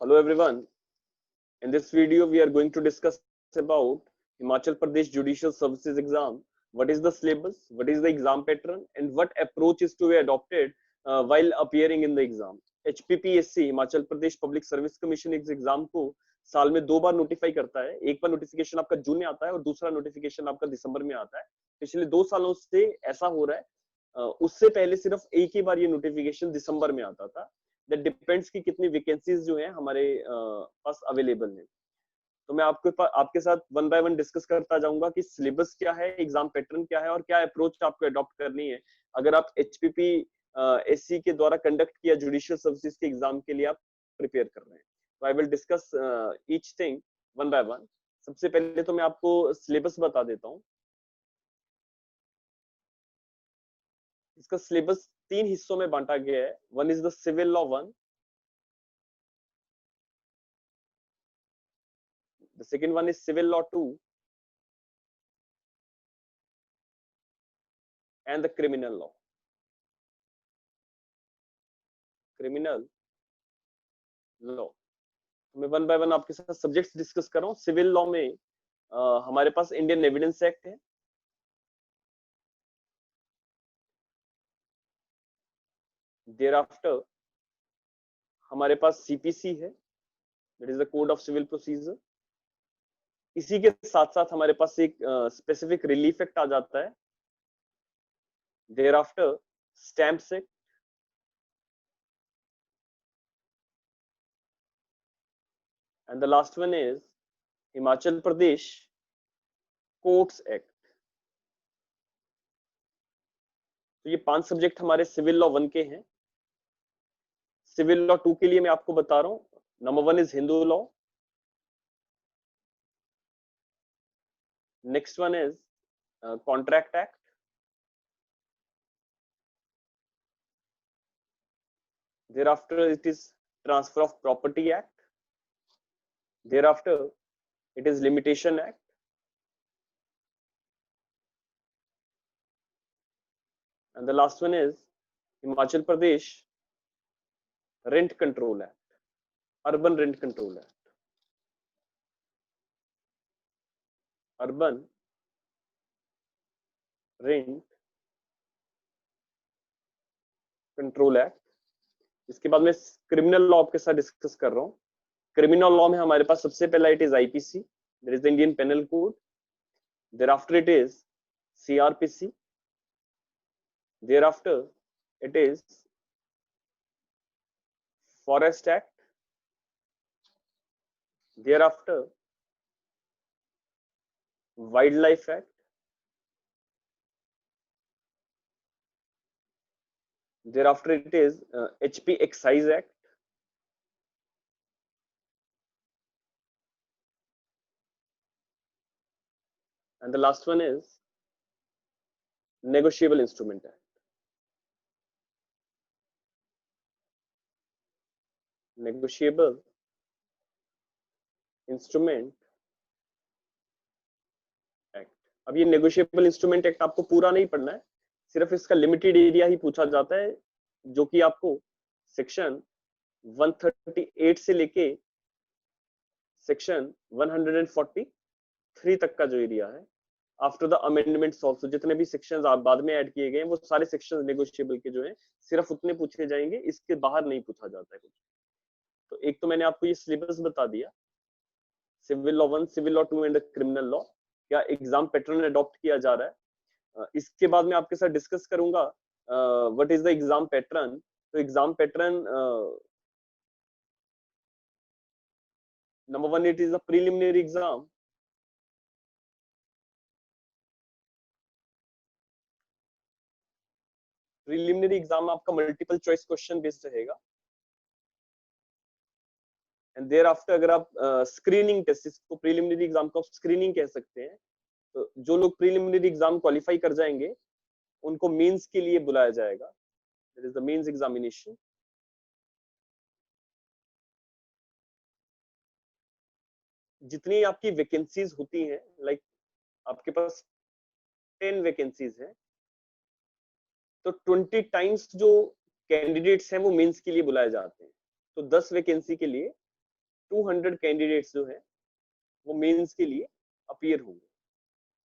Hello everyone. In this video, we are going to discuss about Himachal Pradesh Judicial Services exam. What is the syllabus? What is the exam pattern? And what approach is to be adopted while appearing in the exam? HPPSC Himachal Pradesh public service commission इस exam को साल में 2 बार notify करता है। एक बार notification आपका जून में आता है और दूसरा नोटिफिकेशन आपका दिसंबर में आता है। पिछले 2 सालों से ऐसा हो रहा है। उससे पहले सिर्फ एक ही बार ये नोटिफिकेशन दिसंबर में आता था। दैट डिपेंड्स कि कितनी वैकेंसीज जो है हमारे पास अवेलेबल है। तो मैं आपके साथ वन बाय वन डिस्कस करता जाऊंगा कि सिलेबस क्या है, एग्जाम पैटर्न क्या है और क्या अप्रोच आपको अडॉप्ट करनी है अगर आप एचपीपी एससी के द्वारा कंडक्ट किया जुडिशियल सर्विसेज के एग्जाम के लिए आप प्रिपेयर कर रहे हैं। तो I will discuss each thing one by one. सबसे पहले तो मैं आपको सिलेबस बता देता हूँ। इसका सिलेबस 3 हिस्सों में बांटा गया है। One is the civil law 1, the second one is civil law 2 and the criminal law मैं वन बाय वन आपके साथ सब्जेक्ट्स डिस्कस कर रहा हूँ। सिविल लॉ में हमारे पास इंडियन एविडेंस एक्ट है, देयर आफ्टर हमारे पास सीपीसी है, that is the code of civil procedure. इसी के साथ साथ हमारे पास एक स्पेसिफिक रिलीफ एक्ट आ जाता है, thereafter stamps act, and the last one is Himachal Pradesh Courts Act। तो ये 5 सब्जेक्ट हमारे सिविल लॉ 1 के हैं। सिविल लॉ 2 के लिए मैं आपको बता रहा हूँ, number 1 is Hindu law, next one is contract act, thereafter it is transfer of property act, thereafter it is limitation act, and the last one is Himachal Pradesh rent control act, urban rent control act, urban rent control act. इसके बाद में criminal law के साथ discuss कर रहा हूँ। Criminal law में हमारे पास सबसे पहला it is IPC, that is the Indian penal code, thereafter it is CRPC, thereafter it is Forest Act, thereafter Wildlife Act, thereafter it is HP Excise Act, and the last one is Negotiable Instrument Act. Negotiable Instrument Act। अब ये negotiable instrument act आपको पूरा नहीं पढ़ना है, सिर्फ इसका limited area ही पूछा जाता है, जो कि आपको सेक्शन 138 से लेके सेक्शन 143 तक का जो एरिया है, आफ्टर द अमेंडमेंट्स ऑल्सो जितने भी सेक्शंस आप बाद में ऐड किए गए हैं वो सारे सेक्शंस नेगोशिएबल के जो है सिर्फ उतने पूछे जाएंगे, इसके बाहर नहीं पूछा जाता है कुछ। तो एक तो मैंने आपको ये सिलेबस बता दिया, civil law 1, civil law 2 and criminal law, क्या एग्जाम पैटर्न अडॉप्ट किया जा रहा है। इसके बाद मैं आपके साथ डिस्कस करूंगा what is the exam pattern. तो exam pattern number 1 it is a preliminary exam, preliminary exam आपका मल्टीपल चॉइस क्वेश्चन बेस्ड रहेगा, एंड देयर आफ्टर अगर आप स्क्रीनिंग टेस्ट, इसको प्रीलिमिनरी एग्जाम को स्क्रीनिंग कह सकते हैं, तो जो लोग प्रीलिमिनरी एग्जाम क्वालिफाई कर जाएंगे उनको मेंस के लिए बुलाया जाएगा, that is the mains examination. जितनी आपकी वैकेंसीज होती हैं, लाइक आपके पास 10 वैकेंसीज हैं, तो 20 टाइम्स जो कैंडिडेट्स हैं वो मेंस के लिए बुलाए जाते हैं। तो 10 वैकेंसी के लिए 200 कैंडिडेट्स जो है वो मेंस के लिए अपीयर होंगे,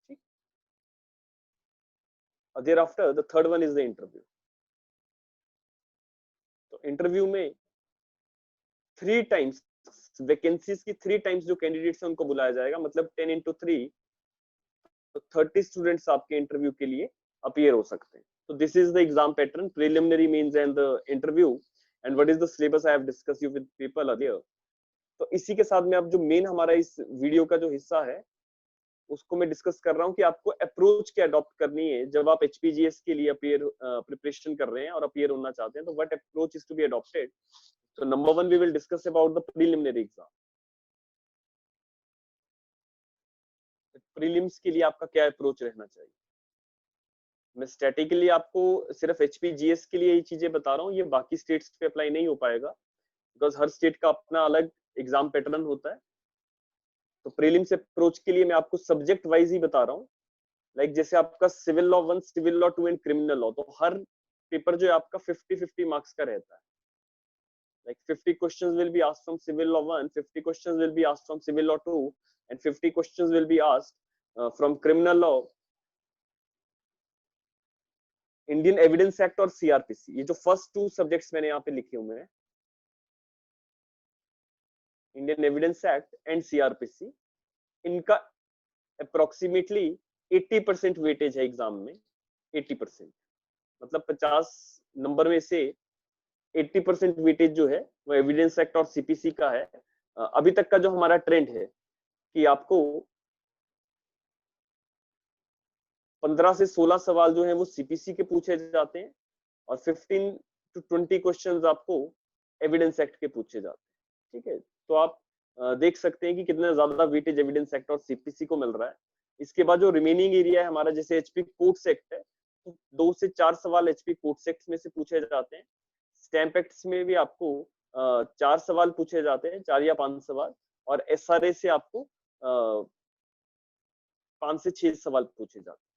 ठीक। Thereafter the third one is the interview. तो इंटरव्यू में 3 टाइम्स वैकेंसीज की 3 टाइम्स जो कैंडिडेट्स हैं उनको बुलाया जाएगा, मतलब 10 into 3, तो 30 स्टूडेंट्स आपके इंटरव्यू के लिए अपीयर हो सकते हैं। तो this is the exam pattern, preliminary, mains and the interview, and what is the syllabus I have discuss you with people earlier. तो इसी के साथ में अब जो मेन हमारा इस वीडियो का जो हिस्सा है उसको मैं डिस्कस कर रहा हूँ कि आपको अप्रोच क्या अडॉप्ट करनी है जब आप एचपीजीएस के लिए अपीयर प्रिपरेशन कर रहे हैं और अपीयर होना चाहते हैं, तो what approach is to be adopted. तो number 1 we will discuss about the preliminary exam. Prelims के लिए आपका क्या अप्रोच रहना चाहिए। मैं स्टैटिकली आपको सिर्फ एचपीजीएस के लिए ये चीजें बता रहा हूँ, ये बाकी स्टेट्स पे अप्लाई नहीं हो पाएगा बिकॉज हर स्टेट का अपना अलग एग्जाम पैटर्न होता है। तो प्रीलिम्स अप्रोच के लिए मैं आपको सब्जेक्ट वाइज ही बता रहा हूँ। लाइक जैसे आपका civil law 1, civil law 2 and criminal law, तो हर पेपर जो है आपका 50-50 मार्क्स का रहता है। Like 50 questions will be asked from civil law 1, 50 questions will be asked from civil law 2, and 50 questions will be asked from criminal law, Indian evidence act और CrPC. ये जो फर्स्ट 2 सब्जेक्ट्स मैंने यहाँ पे लिखे हुए हैं, Indian evidence act and CrPC, इनका अप्रोक्सीमेटली 80% वेटेज है एग्जाम में। 80%, मतलब 50 नंबर में से 80% वेटेज जो है वो एविडेंस एक्ट और सीपीसी का है। अभी तक का जो हमारा ट्रेंड है कि आपको 15 से 16 सवाल जो है वो सीपीसी के पूछे जाते हैं और 15 to 20 क्वेश्चंस आपको एविडेंस एक्ट के पूछे जाते हैं, ठीक है। तो आप देख सकते हैं कि कितना ज्यादा वेटेज एविडेंस एक्ट और सीपीसी को मिल रहा है। इसके बाद जो रिमेनिंग एरिया है हमारा, जैसे एचपी कोर्ट्स एक्ट है, तो 2 से 4 सवाल एचपी कोर्ट्स एक्ट में से पूछे जाते हैं। स्टैंप एक्ट्स में भी आपको 4 सवाल पूछे जाते हैं, 4 या 5 सवाल, और एसआरए से आपको 5 से 6 सवाल पूछे जाते हैं,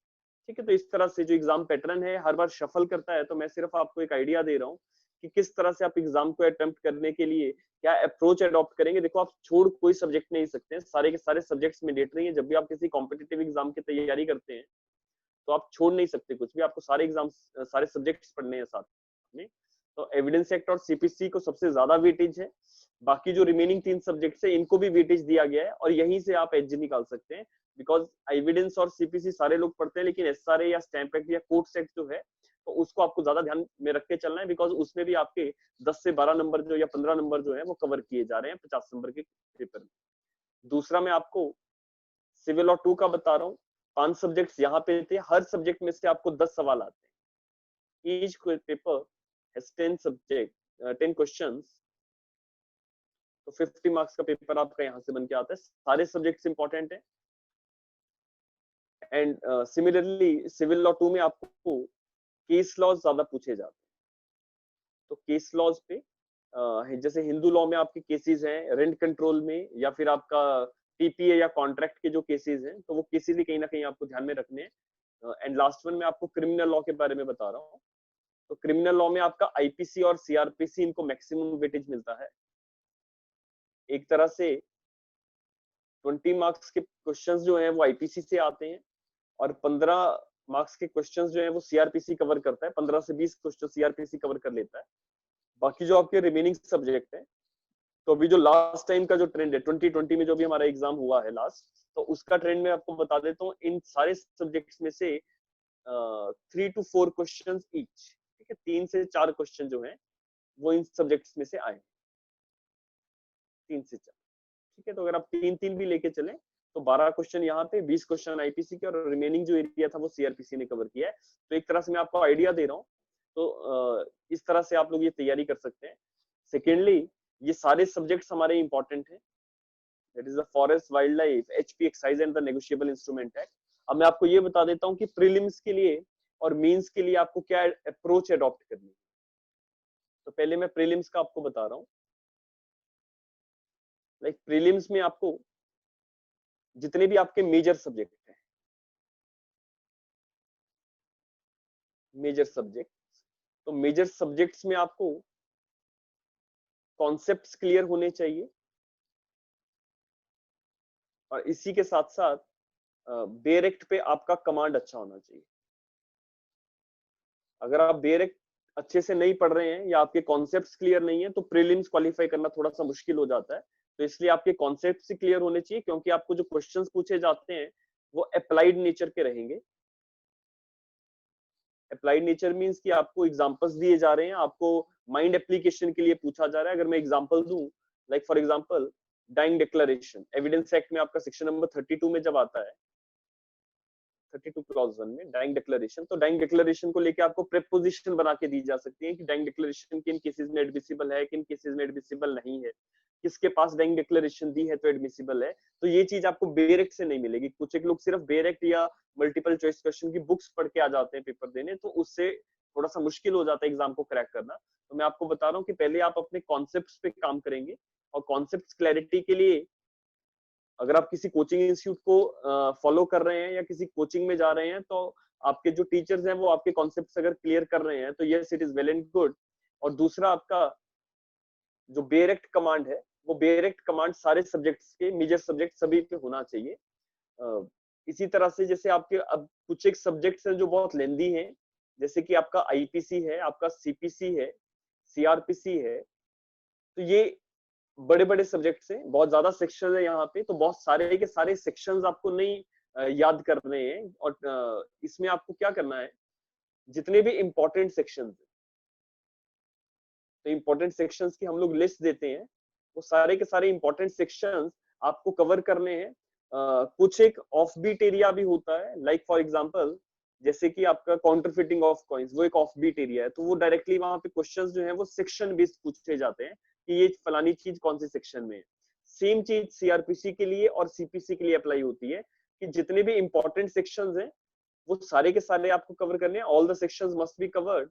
ठीक है। तो इस तरह से जो एग्जाम पैटर्न है हर बार शफल करता है, तो मैं सिर्फ आपको एक आइडिया दे रहा हूँ कि किस तरह से आप एग्जाम को अटेम्प्ट करने के लिए क्या अप्रोच अडॉप्ट करेंगे। देखो, आप छोड़ कोई सब्जेक्ट नहीं सकते हैं, सारे के सारे सब्जेक्ट्स मैंडेटरी हैं। जब भी आप किसी कॉम्पिटिटिव एग्जाम की तैयारी करते हैं तो आप छोड़ नहीं सकते कुछ भी, आपको सारे एग्जाम सारे सब्जेक्ट्स पढ़ने हैं साथ में। तो एविडेंस एक्ट और सीपीसी को सबसे ज्यादा वेटेज है, बाकी जो रिमेनिंग 3 सब्जेक्ट्स है इनको भी वेटेज दिया गया है, और यहीं से आप एज निकाल सकते हैं। बिकॉज एविडेंस और सीपीसी सारे लोग पढ़ते हैं, लेकिन एसआरए या स्टैंप एक्ट या कोर्ट एक्ट जो है तो उसको आपको ज्यादा ध्यान में रख के चलना है, बिकॉज उसमें भी आपके 10 से 12 नंबर जो या 15 नंबर जो है वो कवर किए जा रहे हैं 50 नंबर के पेपर में। दूसरा मैं आपको सिविल लॉ 2 का बता रहा हूँ। 5 सब्जेक्ट्स यहाँ पे थे, हर सब्जेक्ट में से आपको 10 सवाल आते हैं। Each paper has 10 subject 10 questions, तो 50 मार्क्स का पेपर आपका यहाँ से बन के आता है। सारे सब्जेक्ट्स इंपॉर्टेंट है। एंड सिमिलरली सिविल लॉ 2 में आपको केस लॉज ज्यादा पूछे जाते हैं। तो केस लॉज पे जैसे हिंदू लॉ में आपके केसेस हैं रेंट कंट्रोल में, या फिर आपका टीपीए या कॉन्ट्रैक्ट के जो केसेस हैं, तो वो केसेस भी कहीं ना कहीं आपको ध्यान में रखने हैं। एंड लास्ट वन मैं आपको क्रिमिनल लॉ के बारे में बता रहा हूँ। तो क्रिमिनल लॉ में आपका आईपीसी और सीआरपीसी, इनको मैक्सिमम वेटेज मिलता है। एक तरह से 20 मार्क्स के क्वेश्चंस जो हैं वो आईपीसी से आते हैं, और 15 मार्क्स के क्वेश्चंस जो हैं वो सीआरपीसी कवर करता है। 15 से 20 क्वेश्चन सीआरपीसी कवर कर लेता है। बाकी जो आपके रिमेनिंग सब्जेक्ट है, तो अभी जो लास्ट टाइम का जो ट्रेंड है 2020 में जो भी हमारा एग्जाम हुआ है लास्ट, तो उसका ट्रेंड मैं आपको बता देता हूँ। इन सारे सब्जेक्ट्स में से 3 to 4 क्वेश्चन ईच, ठीक है, 3 से 4 क्वेश्चन जो है वो इन सब्जेक्ट्स में से आए, 3 से 4, ठीक है। तो अगर आप 3-3 भी लेके चले तो 12 क्वेश्चन यहाँ पे, 20 क्वेश्चन आईपीसी के, और रिमेनिंग जो एरिया था वो सीआरपीसी ने कवर किया है। तो एक तरह से मैं आपको आइडिया दे रहा हूँ। तो इस तरह से आप लोग ये तैयारी कर सकते हैं। सेकेंडली, ये सारे सब्जेक्ट्स हमारे इंपॉर्टेंट हैं। That is the forest, wild life, HP excise and the negotiable instrument act. अब मैं आपको ये बता देता हूँ कि प्रीलिम्स के लिए और मेंस के लिए आपको क्या अप्रोच अडॉप्ट करनी है। तो पहले मैं प्रीलिम्स का आपको बता रहा हूँ। लाइक प्रीलिम्स में आपको जितने भी आपके मेजर सब्जेक्ट हैं, मेजर सब्जेक्ट, तो मेजर सब्जेक्ट्स में आपको कॉन्सेप्ट्स क्लियर होने चाहिए, और इसी के साथ साथ बेरेक्ट पे आपका कमांड अच्छा होना चाहिए। अगर आप बेरेक्ट अच्छे से नहीं पढ़ रहे हैं या आपके कॉन्सेप्ट्स क्लियर नहीं है तो प्रीलिम्स क्वालिफाई करना थोड़ा सा मुश्किल हो जाता है। तो इसलिए आपके कॉन्सेप्ट्स ही क्लियर होने चाहिए, क्योंकि आपको जो क्वेश्चंस पूछे जाते हैं वो अप्लाइड नेचर के रहेंगे। अप्लाइड नेचर मींस कि आपको एग्जांपल्स दिए जा रहे हैं, आपको माइंड एप्लीकेशन के लिए पूछा जा रहा है। अगर मैं एग्जांपल दूं, like for example dying declaration, evidence act में आपका सेक्शन नंबर 32 में जब आता है, 32 क्लॉज 1 में डाइंग डिक्लेरेशन, तो डाइंग डिक्लेरेशन को लेके आपको प्रेपोजिशन बना के दी जा सकती है कि डाइंग डिक्लेरेशन किन केसेस में एडमिसिबल है, किन केसेस में एडमिसिबल नहीं है, किसके पास डाइंग डिक्लेरेशन दी है तो एडमिसिबल है। तो ये चीज आपको बेरेक्ट से नहीं मिलेगी। कुछ एक लोग सिर्फ बेरेक्ट या मल्टीपल चॉइस क्वेश्चन की बुक्स पढ़ के आ जाते हैं पेपर देने, तो उससे थोड़ा सा मुश्किल हो जाता है एग्जाम को क्रैक करना। तो मैं आपको बता रहा हूँ कि पहले आप अपने कॉन्सेप्ट्स पे काम करेंगे, और कॉन्सेप्ट्स क्लैरिटी के लिए अगर आप किसी कोचिंग इंस्टीट्यूट को फॉलो कर रहे हैं या किसी कोचिंग में जा रहे हैं, तो आपके जो टीचर्स हैं वो आपके कॉन्सेप्ट्स अगर क्लियर कर रहे हैं तो yes it is well and good. और दूसरा, आपका जो बेरेक्ट कमांड है, वो बेरेक्ट कमांड सारे सब्जेक्ट्स के, मेजर सब्जेक्ट सभी पे होना चाहिए। इसी तरह से जैसे आपके अब कुछ एक सब्जेक्ट्स हैं जो बहुत लेंदी हैं, जैसे कि आपका आईपीसी है, आपका सीपीसी है, सीआरपीसी है, तो ये बड़े बड़े सब्जेक्ट्स हैं, बहुत ज्यादा सेक्शन है यहाँ पे, तो बहुत सारे के सारे सेक्शंस आपको नहीं याद करने हैं। और इसमें आपको क्या करना है, जितने भी इंपॉर्टेंट सेक्शंस, तो इंपॉर्टेंट सेक्शंस की हम लोग लिस्ट देते हैं, वो सारे के सारे इंपॉर्टेंट सेक्शंस आपको कवर करने हैं। कुछ एक ऑफ बीट एरिया भी होता है, लाइक फॉर एग्जांपल जैसे कि आपका काउंटरफिटिंग ऑफ कॉइन्स, वो एक ऑफ बीट एरिया है, तो वो डायरेक्टली वहां पे क्वेश्चंस जो है वो सेक्शन बेस्ड पूछे जाते हैं कि ये फलानी चीज कौन से सेक्शन में है। सेम चीज सीआरपीसी के लिए और सीपीसी के लिए अप्लाई होती है कि जितने भी इंपॉर्टेंट सेक्शंस हैं वो सारे के सारे आपको कवर करने हैं। All the sections must be covered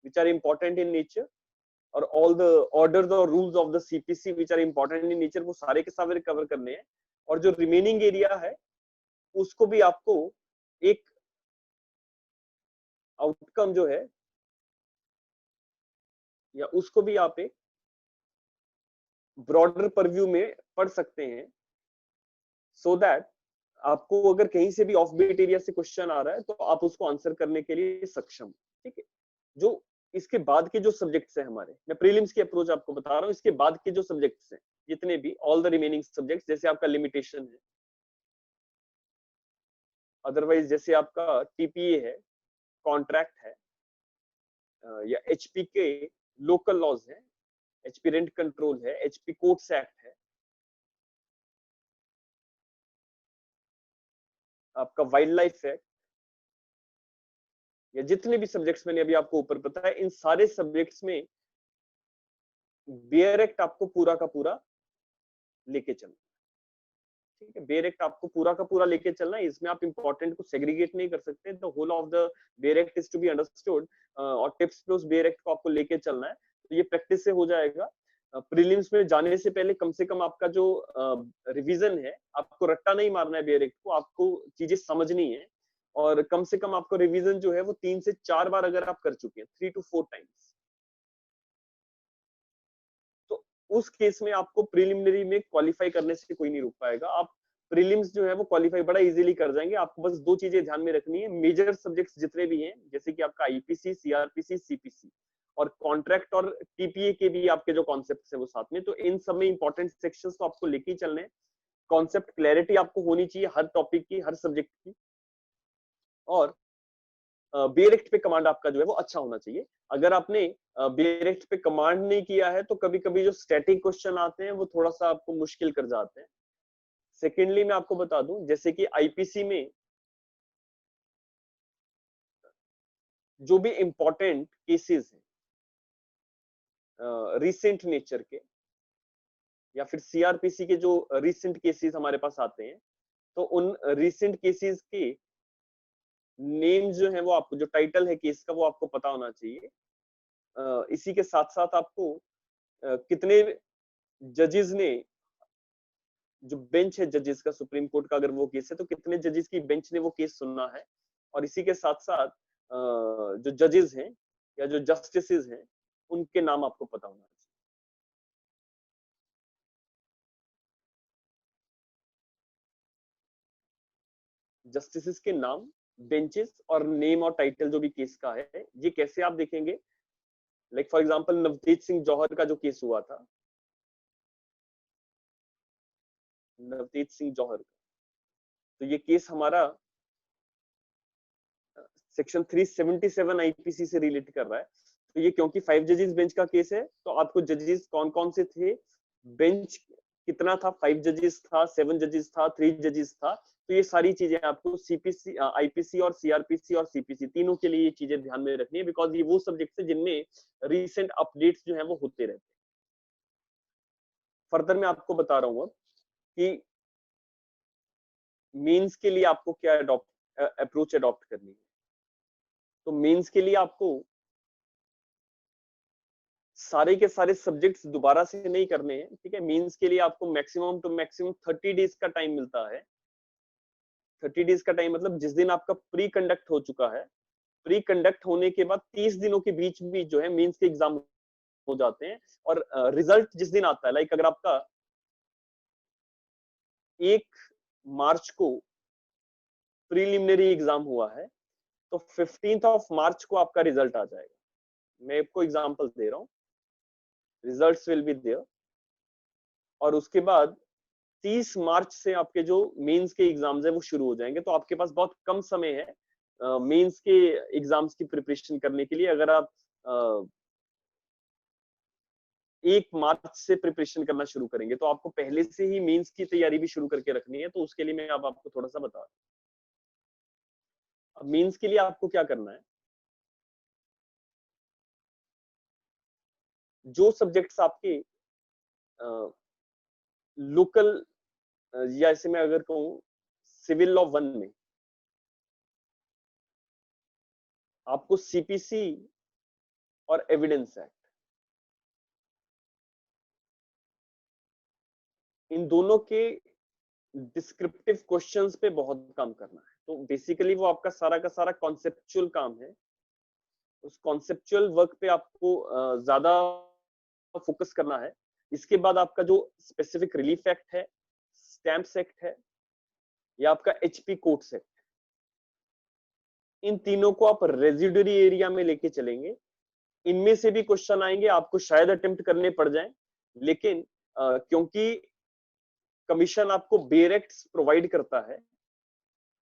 which are important in nature, और all the orders or rules of the CPC which are important in nature, वो सारे के सारे कवर करने हैं। और जो रिमेनिंग एरिया है उसको भी आपको एक आउटकम जो है, या उसको भी आप एक ब्रॉडर परव्यू में पढ़ सकते हैं, सो दैट आपको अगर कहीं से भी ऑफ बीट एरिया से क्वेश्चन आ रहा है तो आप उसको आंसर करने के लिए सक्षम। ठीक है, जो इसके बाद के जो सब्जेक्ट्स हैं हमारे, मैं प्रीलिम्स की अप्रोच आपको बता रहा हूँ, इसके बाद के जो सब्जेक्ट्स हैं जितने भी ऑल द रिमेनिंग सब्जेक्ट्स, जैसे आपका लिमिटेशन है, अदरवाइज जैसे आपका टीपीए है, कॉन्ट्रैक्ट है, या एचपी के लोकल लॉज है, एचपी रेंट कंट्रोल है, एचपी कोर्ट्स एक्ट है, आपका वाइल्ड लाइफ एक्ट, या जितने भी सब्जेक्ट्स मैंने अभी आपको ऊपर बताया, इन सारे सब्जेक्ट्स में बेयर एक्ट आपको पूरा का पूरा लेके चलना। ठीक है, बेयर एक्ट आपको पूरा का पूरा लेके चलना है, इसमें आप इंपॉर्टेंट को सेग्रीगेट नहीं कर सकते। The whole of the bare act is to be understood, और टिप्स पे उस बेयर एक्ट को आपको लेके चलना है। तो ये प्रैक्टिस से हो जाएगा। प्रीलिम्स में जाने से पहले कम से कम आपका जो रिवीजन है, आपको रट्टा नहीं मारना है बेयर एक्ट को, आपको चीजें समझनी है। और कम से कम आपको रिवीजन जो है वो 3 से 4 बार अगर आप कर चुके हैं, 3 to 4 टाइम्स, तो उस केस में आपको प्रीलिमिनरी में क्वालिफाई करने से कोई नहीं रोक पाएगा। आप प्रीलिम्स जो है वो क्वालिफाई बड़ा इजीली कर जाएंगे। आपको बस दो चीजें ध्यान में रखनी है, मेजर सब्जेक्ट्स जितने भी हैं, जैसे कि आपका आईपीसी, सीआरपीसी, सीपीसी, और कॉन्ट्रैक्ट और टीपीए के भी आपके जो कॉन्सेप्ट्स हैं वो साथ में, तो इन सब में इंपॉर्टेंट सेक्शंस तो आपको लेके ही चलने हैं। कॉन्सेप्ट क्लैरिटी आपको होनी चाहिए हर टॉपिक की, हर सब्जेक्ट की, और बेरेक्ट पे कमांड आपका जो है वो अच्छा होना चाहिए। अगर आपने बेरेक्ट पे कमांड नहीं किया है तो कभी कभी जो स्टैटिक क्वेश्चन आते हैं वो थोड़ा सा आपको मुश्किल कर जाते हैं। सेकेंडली मैं आपको बता दूं, जैसे कि आईपीसी में जो भी इंपॉर्टेंट केसेस हैं रिसेंट नेचर के, या फिर सीआरपीसी के जो रिसेंट केसेस हमारे पास आते हैं, तो उन रिसेंट केसेस के नेम जो है वो आपको, जो टाइटल है केस का वो आपको पता होना चाहिए। इसी के साथ साथ आपको कितने जजेस ने, जो बेंच है जजेस का, सुप्रीम कोर्ट का अगर वो केस है तो कितने जजेस की बेंच ने वो केस सुनना है, और इसी के साथ साथ जो जजेस हैं या जो जस्टिसेस हैं उनके नाम आपको पता होना चाहिए। जस्टिसेस के नाम, बेंचेस और नेम और टाइटल जो भी केस का है, ये कैसे आप देखेंगे? Like for example Navjeet Singh Johar का जो केस हुआ था, नवजीत सिंह जौहर, तो ये केस हमारा सेक्शन 377 आईपीसी से रिलेट कर रहा है। तो ये क्योंकि 5 जजेस बेंच का केस है, तो आपको जजेस कौन कौन से थे, बेंच कितना था, 5 जजेस था, 7 जजेस था, 3 जजेस था, तो ये सारी चीजें आपको सीपीसी, आईपीसी और सीआरपीसी और सीपीसी तीनों के लिए ये चीजें ध्यान में रखनी है, बिकॉज ये वो सब्जेक्ट है जिनमें रिसेंट अपडेट्स जो है वो होते रहते हैं। फर्दर मैं आपको बता रहा हूँ अब कि मेंस के लिए आपको क्या अप्रोच अडॉप्ट करनी है। तो मेंस के लिए आपको सारे के सारे सब्जेक्ट्स दोबारा से नहीं करने हैं, ठीक है। मेंस के लिए आपको मैक्सिमम टू मैक्सिमम 30 डेज का टाइम मिलता है। 30 डेज का टाइम मतलब जिस दिन आपका प्री कंडक्ट हो चुका है, प्री कंडक्ट होने के बाद 30 दिनों के बीच भी जो है मेंस के एग्जाम हो जाते हैं। और रिजल्ट जिस दिन आता है, लाइक अगर आपका 1 मार्च को प्रीलिमिनरी एग्जाम हुआ है, तो 15th ऑफ मार्च को आपका रिजल्ट आ जाएगा। मैं आपको एग्जांपल दे रहा हूँ, रिजल्ट्स विल बी देयर। और उसके बाद 30 मार्च से आपके जो मेंस के एग्जाम्स है वो शुरू हो जाएंगे। तो आपके पास बहुत कम समय है मेंस के एग्जाम्स की प्रिपरेशन करने के लिए। अगर आप 1 मार्च से प्रिपरेशन करना शुरू करेंगे, तो आपको पहले से ही मेंस की तैयारी भी शुरू करके रखनी है। तो उसके लिए मैं अब आपको थोड़ा सा बता रहा हूँ। अब मेंस के लिए आपको क्या करना है, जो सब्जेक्ट्स आपके लोकल, या ऐसे मैं अगर कहूँ सिविल लॉ 1 में आपको सीपीसी और एविडेंस एक्ट, इन दोनों के डिस्क्रिप्टिव क्वेश्चंस पे बहुत काम करना है। तो बेसिकली वो आपका सारा का सारा कॉन्सेप्चुअल काम है। उस कॉन्सेप्चुअल वर्क पे आपको ज्यादा फोकस करना है। इसके बाद आपका जो स्पेसिफिक रिलीफ एक्ट है, स्टैम्प्स एक्ट है, या आपका एचपी कोर्ट्स एक्ट, इन तीनों को आप रेजिडरी एरिया में लेके चलेंगे। इनमें से भी क्वेश्चन आएंगे, आपको शायद अटेम्प्ट करने पड़ जाएं, लेकिन क्योंकि कमीशन आपको बेरेक्ट्स प्रोवाइड करता है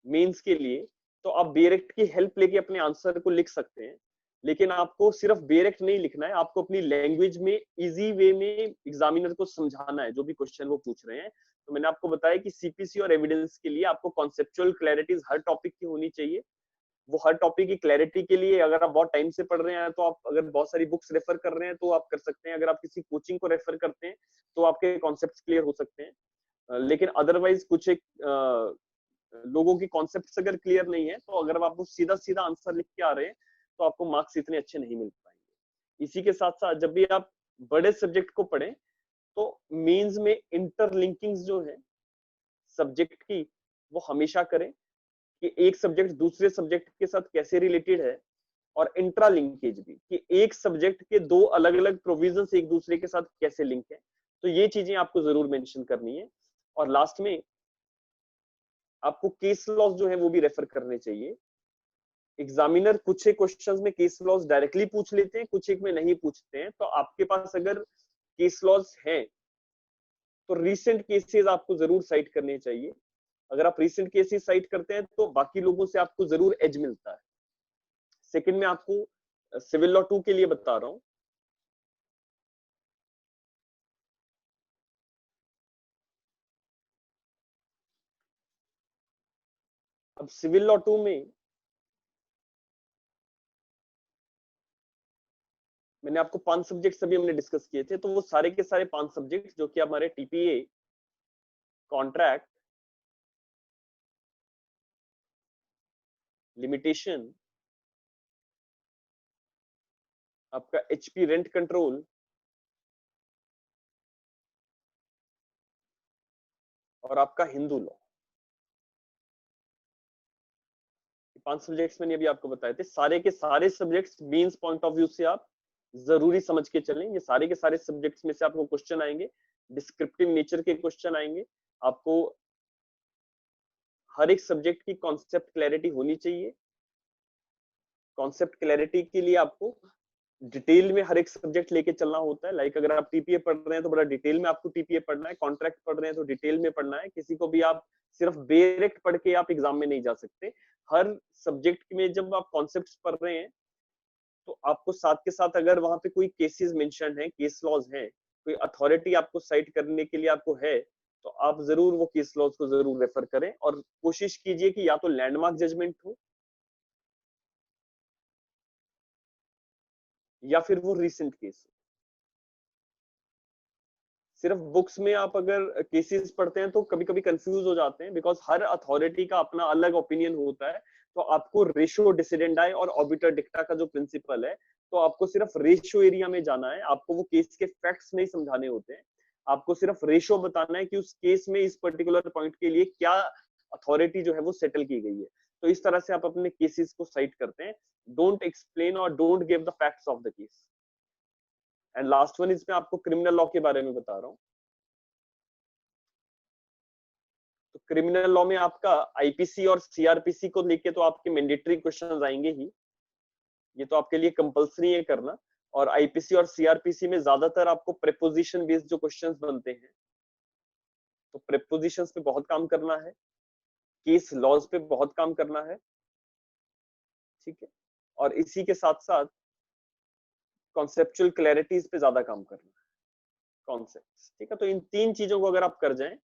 मेंस के लिए, तो आप बेरेक्ट की हेल्प लेके अपने आंसर को लिख सकते हैं। लेकिन आपको सिर्फ बेरेक्ट नहीं लिखना है, आपको अपनी लैंग्वेज में इजी वे में एग्जामिनर को समझाना है जो भी क्वेश्चन वो पूछ रहे हैं। तो मैंने आपको बताया कि सीपीसी और एविडेंस के लिए आपको कॉन्सेप्चुअल क्लैरिटीज हर टॉपिक की होनी चाहिए। वो हर टॉपिक की क्लैरिटी के लिए अगर आप बहुत टाइम से पढ़ रहे हैं, तो आप अगर बहुत सारी बुक्स रेफर कर रहे हैं तो आप कर सकते हैं। अगर आप किसी कोचिंग को रेफर करते हैं तो आपके कॉन्सेप्ट क्लियर हो सकते हैं। लेकिन अदरवाइज कुछ एक लोगों की कॉन्सेप्ट्स अगर क्लियर नहीं है, तो अगर आप सीधा सीधा आंसर लिख के आ रहे हैं तो आपको मार्क्स इतने अच्छे नहीं मिल पाएंगे। इसी के साथ साथ जब भी आप बड़े सब्जेक्ट को पढ़ें, तो मेंस में इंटरलिंकिंग्स जो है सब्जेक्ट की, वो हमेशा करें कि एक सब्जेक्ट दूसरे सब्जेक्ट के साथ कैसे रिलेटेड है, और इंट्रा लिंकेज भी कि एक सब्जेक्ट के दो अलग अलग प्रोविजंस एक दूसरे के साथ कैसे लिंक है। तो ये चीजें आपको जरूर मेंशन करनी है। और लास्ट में आपको केस लॉज जो है वो भी रेफर करने चाहिए। एग्जामिनर कुछ एक क्वेश्चंस में केस लॉज डायरेक्टली पूछ लेते हैं, कुछ एक में नहीं पूछते हैं। तो आपके पास अगर केस लॉज है तो रीसेंट केसेस आपको जरूर साइट करने चाहिए। अगर आप रीसेंट केसेस साइट करते हैं तो बाकी लोगों से आपको जरूर एज मिलता है। सेकंड में आपको सिविल लॉ 2 के लिए बता रहा हूं। अब सिविल लॉ 2 में मैंने आपको 5 सब्जेक्ट्स अभी हमने डिस्कस किए थे, तो वो सारे के सारे 5 सब्जेक्ट्स जो कि हमारे टीपीए, कॉन्ट्रैक्ट, लिमिटेशन, आपका एचपी रेंट कंट्रोल और आपका हिंदू लॉ, 5 सब्जेक्ट्स मैंने अभी आपको बताए थे। सारे के सारे subjects means point of view से आप जरूरी समझ के चलें। ये सारे के सारे सब्जेक्ट्स में से आपको क्वेश्चन आएंगे, डिस्क्रिप्टिव नेचर के क्वेश्चन आएंगे। आपको हर एक सब्जेक्ट की कॉन्सेप्ट क्लैरिटी होनी चाहिए। कॉन्सेप्ट क्लैरिटी के लिए आपको डिटेल में हर एक सब्जेक्ट लेके चलना होता है। लाइक अगर आप टीपीए पढ़ रहे हैं तो बड़ा डिटेल में आपको टीपीए पढ़ना है, कॉन्ट्रैक्ट पढ़ रहे हैं तो डिटेल में पढ़ना है। किसी को भी आप सिर्फ डायरेक्ट पढ़ के आप एग्जाम में नहीं जा सकते। हर सब्जेक्ट में जब आप कॉन्सेप्ट्स पढ़ रहे हैं तो आपको साथ के साथ अगर वहां पे कोई केसेस मेंशन है, केस लॉज है, कोई अथॉरिटी आपको साइट करने के लिए आपको है, तो आप जरूर वो केस लॉज को जरूर रेफर करें और कोशिश कीजिए कि या तो लैंडमार्क जजमेंट हो या फिर वो रिसेंट केस। सिर्फ बुक्स में आप अगर केसेस पढ़ते हैं तो कभी कभी कंफ्यूज हो जाते हैं, बिकॉज हर अथॉरिटी का अपना अलग ओपिनियन होता है। तो आपको रेशो डिसिडेंडाई और ऑबिटर डिक्टा का जो प्रिंसिपल है, तो आपको सिर्फ रेशो एरिया में जाना है। आपको वो केस के फैक्ट्स नहीं समझाने होते हैं, आपको सिर्फ रेशो बताना है कि उस केस में इस पर्टिकुलर पॉइंट के लिए क्या अथॉरिटी जो है वो सेटल की गई है। तो इस तरह से आप अपने केसेस को साइट करते हैं। डोंट एक्सप्लेन और don't give the facts of the case. And last one इसमें आपको क्रिमिनल लॉ के बारे में बता रहा हूँ। तो क्रिमिनल लॉ में आपका आईपीसी और सीआरपीसी को लेके तो आपके मैंडेटरी क्वेश्चंस आएंगे ही, ये तो आपके लिए कंपलसरी है करना। और आईपीसी और सीआरपीसी में ज्यादातर आपको प्रेपोजिशन बेस्ड जो क्वेश्चंस बनते हैं, तो प्रेपोजिशंस पे बहुत काम करना है, केस लॉज पे बहुत काम करना है, ठीक है। और इसी के साथ साथ कॉन्सेप्चुअल क्लैरिटीज पे ज्यादा काम करना है, कॉन्सेप्ट्स, ठीक है। तो इन तीन चीजों को अगर आप कर जाएं,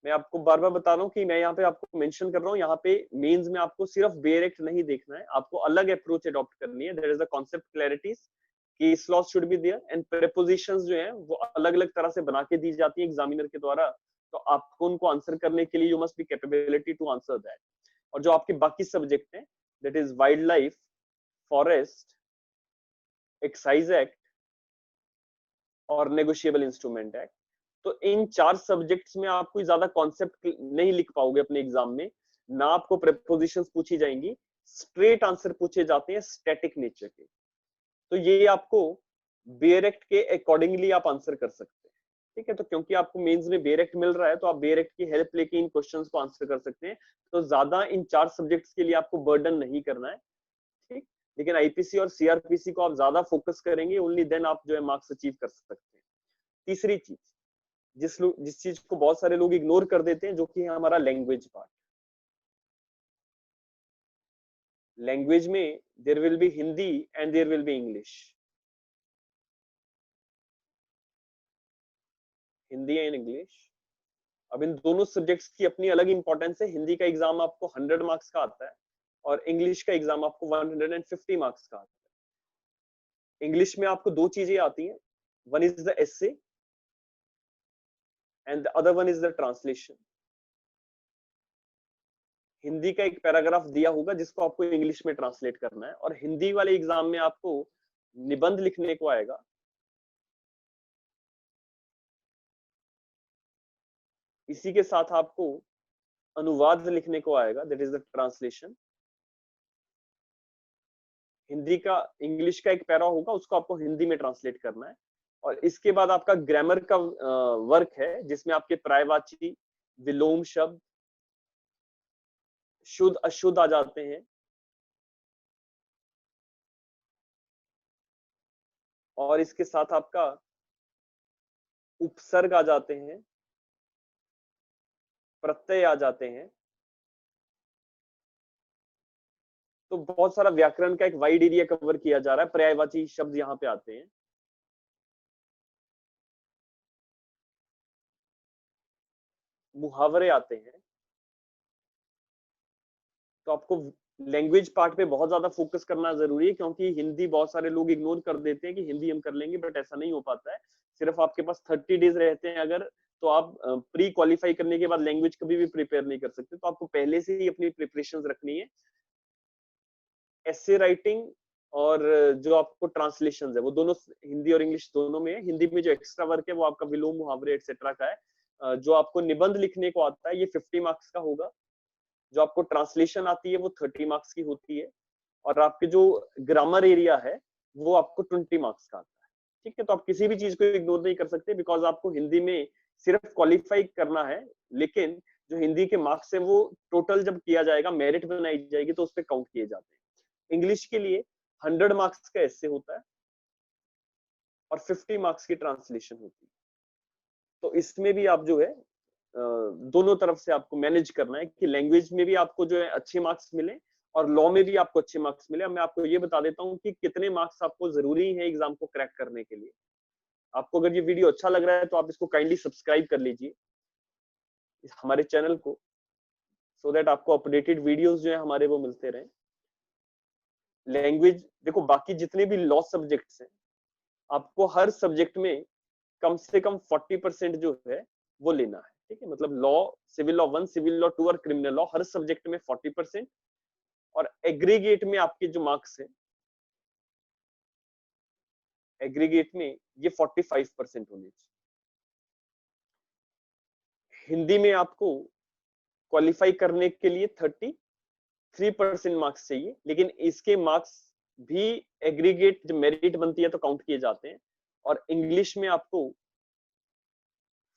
मैं आपको बार बार बता रहा हूँ कि मैं यहाँ पे आपको मेंशन कर रहा हूँ, यहाँ पे मेंस में आपको सिर्फ डायरेक्ट नहीं देखना है, आपको अलग अप्रोच अडॉप्ट करनी है। There is a concept clarities, case laws should be there, and prepositions जो है वो अलग अलग तरह से बना के दी जाती है एग्जामिनर के द्वारा। तो आपको उनको आंसर करने के लिए you must be capability to answer that. और जो आपके बाकी सब्जेक्ट हैं, that is wildlife, forest, excise act और नेगोशिएबल इंस्ट्रूमेंट एक्ट, तो इन चार सब्जेक्ट्स में आप कोई ज्यादा कॉन्सेप्ट नहीं लिख पाओगे अपने एग्जाम में। ना आपको प्रेपोजिशंस पूछी जाएंगी, स्ट्रेट आंसर पूछे जाते हैं स्टैटिक नेचर के। तो ये आपको बेयरेक्ट के अकॉर्डिंगली आप आंसर कर सकते हैं, ठीक है। तो क्योंकि आपको मेंस में बेयरेक्ट मिल रहा है तो आप बेयरेक्ट की हेल्प लेके इन क्वेश्चंस को आंसर कर सकते हैं। तो ज्यादा इन चार सब्जेक्ट्स के लिए आपको बर्डन नहीं करना है, ठीक। लेकिन आईपीसी और सीआरपीसी को आप ज्यादा फोकस करेंगे, ओनली देन आप जो है मार्क्स अचीव कर सकते हैं। तीसरी चीज जिस चीज को बहुत सारे लोग इग्नोर कर देते हैं, जो कि है हमारा लैंग्वेज पार्ट। लैंग्वेज में there will be Hindi and there will be English, Hindi and English. अब इन दोनों सब्जेक्ट्स की अपनी अलग इंपॉर्टेंस है। हिंदी का एग्जाम आपको 100 मार्क्स का आता है और इंग्लिश का एग्जाम आपको 150 मार्क्स का आता है। इंग्लिश में आपको दो चीजें आती हैं, one is the essay and the other one is the translation. Hindi का एक पैराग्राफ दिया होगा जिसको आपको इंग्लिश में ट्रांसलेट करना है, और हिंदी वाले एग्जाम में आपको निबंध लिखने को आएगा। इसी के साथ आपको अनुवाद लिखने को आएगा, that is the translation. Hindi का इंग्लिश का एक पैरा होगा, उसको आपको हिंदी में ट्रांसलेट करना है। और इसके बाद आपका ग्रामर का वर्क है, जिसमें आपके पर्यायवाची, विलोम शब्द, शुद्ध अशुद्ध आ जाते हैं, और इसके साथ आपका उपसर्ग आ जाते हैं, प्रत्यय आ जाते हैं। तो बहुत सारा व्याकरण का एक वाइड एरिया कवर किया जा रहा है, पर्यायवाची शब्द यहाँ पे आते हैं। मुहावरे आते हैं। तो आपको लैंग्वेज पार्ट पे बहुत ज्यादा फोकस करना जरूरी है, क्योंकि हिंदी बहुत सारे लोग इग्नोर कर देते हैं कि हिंदी हम कर लेंगे, बट ऐसा नहीं हो पाता है। सिर्फ आपके पास 30 डेज रहते हैं अगर, तो आप प्री क्वालिफाई करने के बाद लैंग्वेज कभी भी प्रिपेयर नहीं कर सकते। तो आपको पहले से ही अपनी प्रिपरेशन रखनी है। एसे राइटिंग और जो आपको ट्रांसलेशन है वो दोनों हिंदी और इंग्लिश दोनों में है। हिंदी में जो एक्स्ट्रा वर्क है वो आपका विलोम, मुहावरे एक्सेट्रा का है। जो आपको निबंध लिखने को आता है ये 50 मार्क्स का होगा। जो आपको ट्रांसलेशन आती है वो 30 मार्क्स की होती है। और आपके जो ग्रामर एरिया है वो आपको 20 मार्क्स का आता है, ठीक है। तो आप किसी भी चीज को इग्नोर नहीं कर सकते, बिकॉज आपको हिंदी में सिर्फ क्वालिफाई करना है, लेकिन जो हिंदी के मार्क्स है वो टोटल जब किया जाएगा, मेरिट बनाई जाएगी तो उस पर काउंट किए जाते हैं। इंग्लिश के लिए 100 मार्क्स का ऐसे होता है और 50 मार्क्स की ट्रांसलेशन होती है। तो इसमें भी आप जो है दोनों तरफ से आपको मैनेज करना है कि लैंग्वेज में भी आपको जो है अच्छे मार्क्स मिले और लॉ में भी आपको अच्छे मार्क्स मिले। अब मैं आपको ये बता देता हूँ कि कितने मार्क्स आपको जरूरी है एग्जाम को क्रैक करने के लिए। आपको अगर ये वीडियो अच्छा लग रहा है तो आप इसको काइंडली सब्सक्राइब कर लीजिए हमारे चैनल को, सो दैट आपको अपडेटेड वीडियोस जो है हमारे वो मिलते रहे। लैंग्वेज देखो, बाकी जितने भी लॉ सब्जेक्ट्स हैं आपको हर सब्जेक्ट में कम से कम 40% जो है वो लेना है, ठीक है। मतलब law, civil law 1, civil law 2 और क्रिमिनल लॉ, हर सब्जेक्ट में 40% और एग्रीगेट में आपके जो मार्क्स है, एग्रीगेट में ये 45% होने चाहिए। हिंदी में आपको क्वालिफाई करने के लिए 33% मार्क्स चाहिए, लेकिन इसके मार्क्स भी एग्रीगेट जब मेरिट बनती है तो काउंट किए जाते हैं। और इंग्लिश में आपको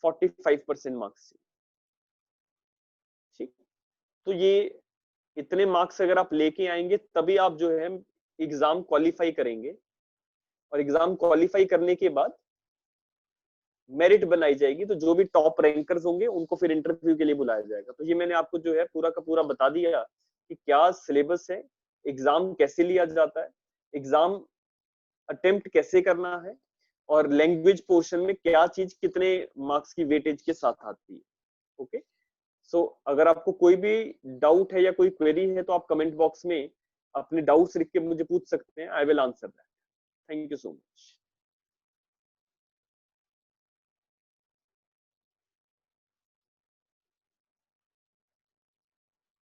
45% मार्क्स चाहिए, ठीक। तो ये इतने मार्क्स अगर आप लेके आएंगे तभी आप जो है एग्जाम क्वालिफाई करेंगे, और एग्जाम क्वालिफाई करने के बाद मेरिट बनाई जाएगी। तो जो भी टॉप रैंकर्स होंगे उनको फिर इंटरव्यू के लिए बुलाया जाएगा। तो ये मैंने आपको जो है पूरा का पूरा बता दिया कि क्या सिलेबस है, एग्जाम कैसे लिया जाता है, एग्जाम अटेम्प्ट कैसे करना है, और लैंग्वेज पोर्शन में क्या चीज कितने मार्क्स की वेटेज के साथ आती है। ओके, सो अगर आपको कोई भी डाउट है या कोई क्वेरी है तो आप कमेंट बॉक्स में अपने डाउट्स लिख के मुझे पूछ सकते हैं। I will answer that. Thank you so much.